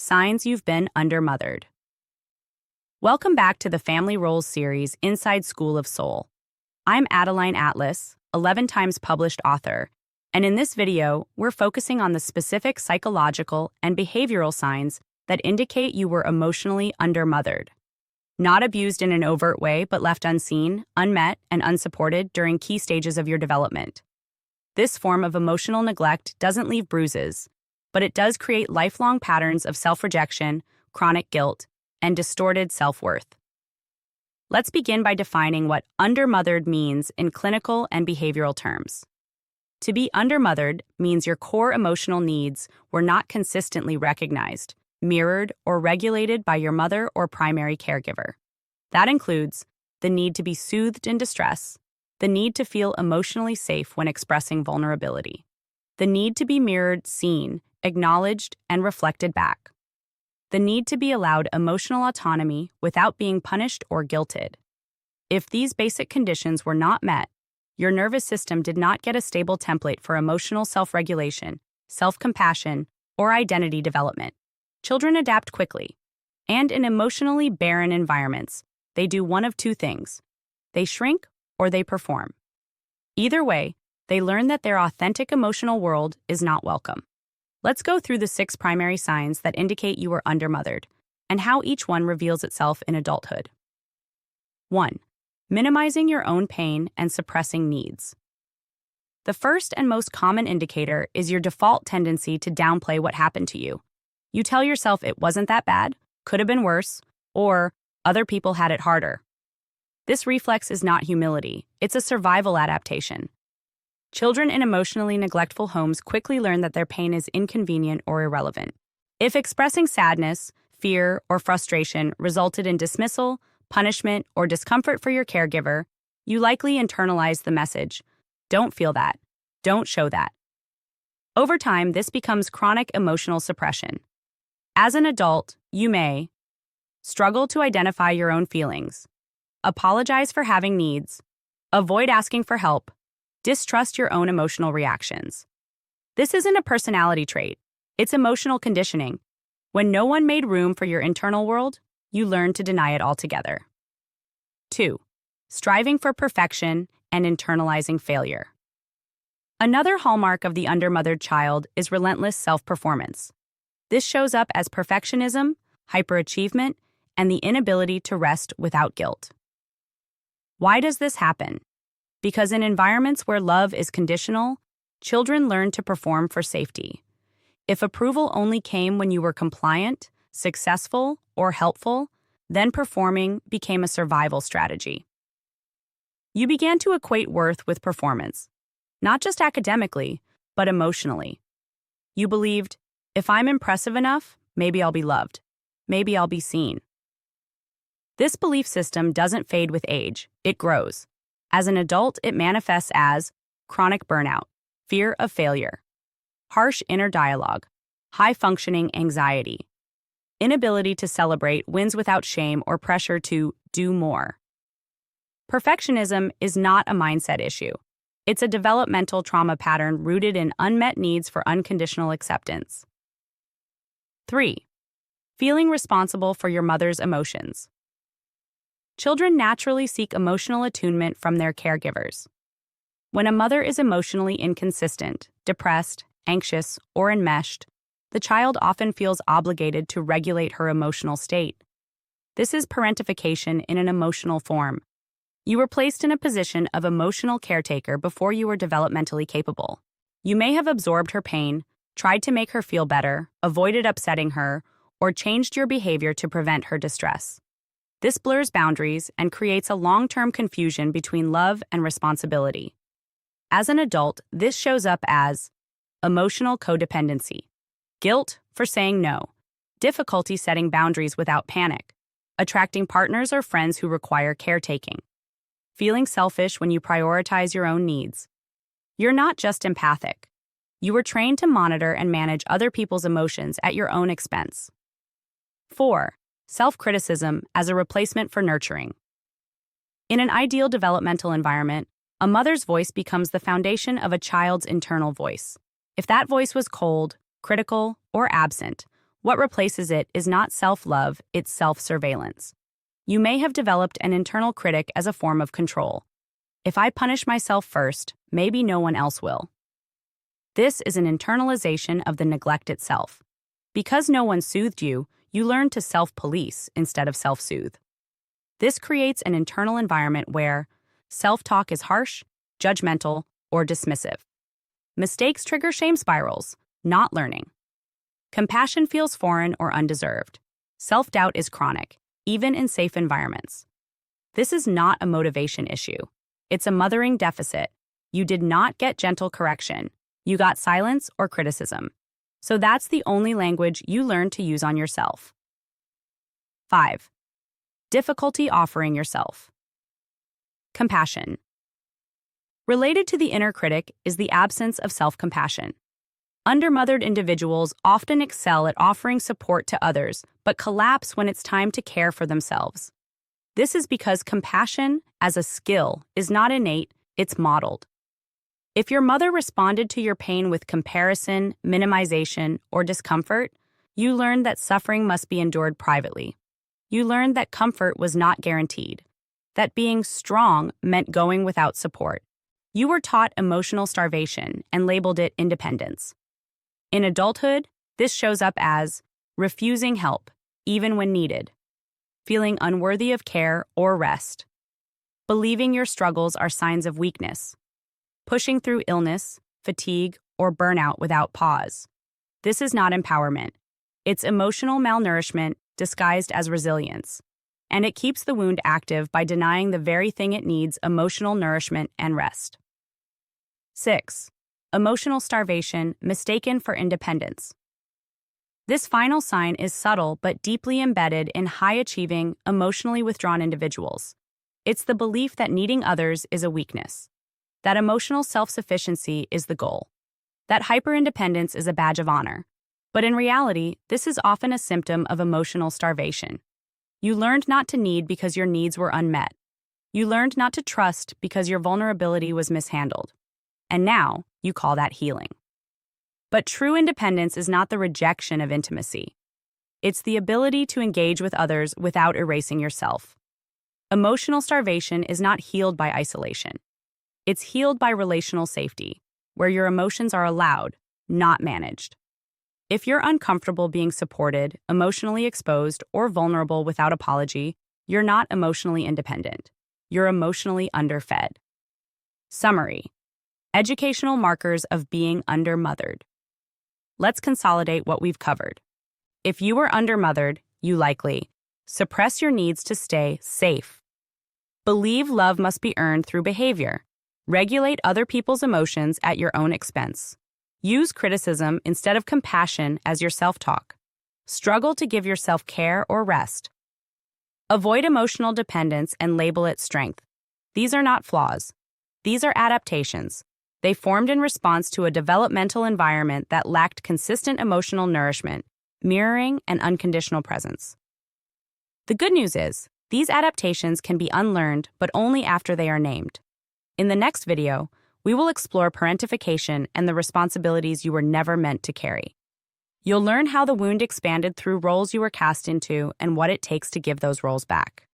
Signs you've been undermothered. Welcome back to the Family Roles series Inside School of Soul. I'm Adeline Atlas, 11 times published author, and in this video, we're focusing on the specific psychological and behavioral signs that indicate you were emotionally undermothered. Not abused in an overt way, but left unseen, unmet, and unsupported during key stages of your development. This form of emotional neglect doesn't leave bruises, but it does create lifelong patterns of self-rejection, chronic guilt, and distorted self-worth. Let's begin by defining what undermothered means in clinical and behavioral terms. To be undermothered means your core emotional needs were not consistently recognized, mirrored, or regulated by your mother or primary caregiver. That includes the need to be soothed in distress, the need to feel emotionally safe when expressing vulnerability, the need to be mirrored, seen, acknowledged, and reflected back, the need to be allowed emotional autonomy without being punished or guilted. If these basic conditions were not met, your nervous system did not get a stable template for emotional self-regulation, self-compassion, or identity development. Children adapt quickly, and in emotionally barren environments, they do one of two things: they shrink or they perform. Either way, they learn that their authentic emotional world is not welcome. Let's go through the 6 primary signs that indicate you are undermothered, and how each one reveals itself in adulthood. 1. Minimizing your own pain and suppressing needs. The first and most common indicator is your default tendency to downplay what happened to you. You tell yourself it wasn't that bad, could have been worse, or other people had it harder. This reflex is not humility, it's a survival adaptation. Children in emotionally neglectful homes quickly learn that their pain is inconvenient or irrelevant. If expressing sadness, fear, or frustration resulted in dismissal, punishment, or discomfort for your caregiver, you likely internalize the message, "Don't feel that. Don't show that." Over time, this becomes chronic emotional suppression. As an adult, you may struggle to identify your own feelings, apologize for having needs, avoid asking for help, distrust your own emotional reactions. This isn't a personality trait, it's emotional conditioning. When no one made room for your internal world, you learn to deny it altogether. 2. Striving for perfection and internalizing failure. Another hallmark of the undermothered child is relentless self-performance. This shows up as perfectionism, hyperachievement, and the inability to rest without guilt. Why does this happen? Because in environments where love is conditional, children learn to perform for safety. If approval only came when you were compliant, successful, or helpful, then performing became a survival strategy. You began to equate worth with performance, not just academically, but emotionally. You believed, if I'm impressive enough, maybe I'll be loved. Maybe I'll be seen. This belief system doesn't fade with age, it grows. As an adult, it manifests as chronic burnout, fear of failure, harsh inner dialogue, high-functioning anxiety, inability to celebrate wins without shame or pressure to do more. Perfectionism is not a mindset issue. It's a developmental trauma pattern rooted in unmet needs for unconditional acceptance. 3. Feeling responsible for your mother's emotions. Children naturally seek emotional attunement from their caregivers. When a mother is emotionally inconsistent, depressed, anxious, or enmeshed, the child often feels obligated to regulate her emotional state. This is parentification in an emotional form. You were placed in a position of emotional caretaker before you were developmentally capable. You may have absorbed her pain, tried to make her feel better, avoided upsetting her, or changed your behavior to prevent her distress. This blurs boundaries and creates a long-term confusion between love and responsibility. As an adult, this shows up as emotional codependency, guilt for saying no, difficulty setting boundaries without panic, attracting partners or friends who require caretaking, feeling selfish when you prioritize your own needs. You're not just empathic. You were trained to monitor and manage other people's emotions at your own expense. 4. Self-criticism as a replacement for nurturing. In an ideal developmental environment, a mother's voice becomes the foundation of a child's internal voice. If that voice was cold, critical, or absent, What replaces it is not self-love, it's self-surveillance. You may have developed an internal critic as a form of control. If I punish myself first, maybe no one else will. This is an internalization of the neglect itself. Because no one soothed you, you learn to self-police instead of self-soothe. This creates an internal environment where self-talk is harsh, judgmental, or dismissive. Mistakes trigger shame spirals, not learning. Compassion feels foreign or undeserved. Self-doubt is chronic, even in safe environments. This is not a motivation issue. It's a mothering deficit. You did not get gentle correction. You got silence or criticism. So that's the only language you learn to use on yourself. 5. Difficulty offering yourself. Compassion. Related to the inner critic is the absence of self-compassion. Undermothered individuals often excel at offering support to others, but collapse when it's time to care for themselves. This is because compassion, as a skill, is not innate, it's modeled. If your mother responded to your pain with comparison, minimization, or discomfort, you learned that suffering must be endured privately. You learned that comfort was not guaranteed, that being strong meant going without support. You were taught emotional starvation and labeled it independence. In adulthood, this shows up as refusing help, even when needed, feeling unworthy of care or rest, believing your struggles are signs of weakness, pushing through illness, fatigue, or burnout without pause. This is not empowerment. It's emotional malnourishment disguised as resilience, and it keeps the wound active by denying the very thing it needs: emotional nourishment and rest. 6. Emotional starvation mistaken for independence. This final sign is subtle but deeply embedded in high-achieving, emotionally withdrawn individuals. It's the belief that needing others is a weakness, that emotional self-sufficiency is the goal, that hyper-independence is a badge of honor. But in reality, this is often a symptom of emotional starvation. You learned not to need because your needs were unmet. You learned not to trust because your vulnerability was mishandled. And now, you call that healing. But true independence is not the rejection of intimacy. It's the ability to engage with others without erasing yourself. Emotional starvation is not healed by isolation. It's healed by relational safety, where your emotions are allowed, not managed. If you're uncomfortable being supported, emotionally exposed, or vulnerable without apology, you're not emotionally independent. You're emotionally underfed. Summary: educational markers of being undermothered. Let's consolidate what we've covered. If you were undermothered, you likely suppress your needs to stay safe. Believe love must be earned through behavior. Regulate other people's emotions at your own expense. Use criticism instead of compassion as your self-talk. Struggle to give yourself care or rest. Avoid emotional dependence and label it strength. These are not flaws. These are adaptations. They formed in response to a developmental environment that lacked consistent emotional nourishment, mirroring, and unconditional presence. The good news is, these adaptations can be unlearned, but only after they are named. In the next video, we will explore parentification and the responsibilities you were never meant to carry. You'll learn how the wound expanded through roles you were cast into and what it takes to give those roles back.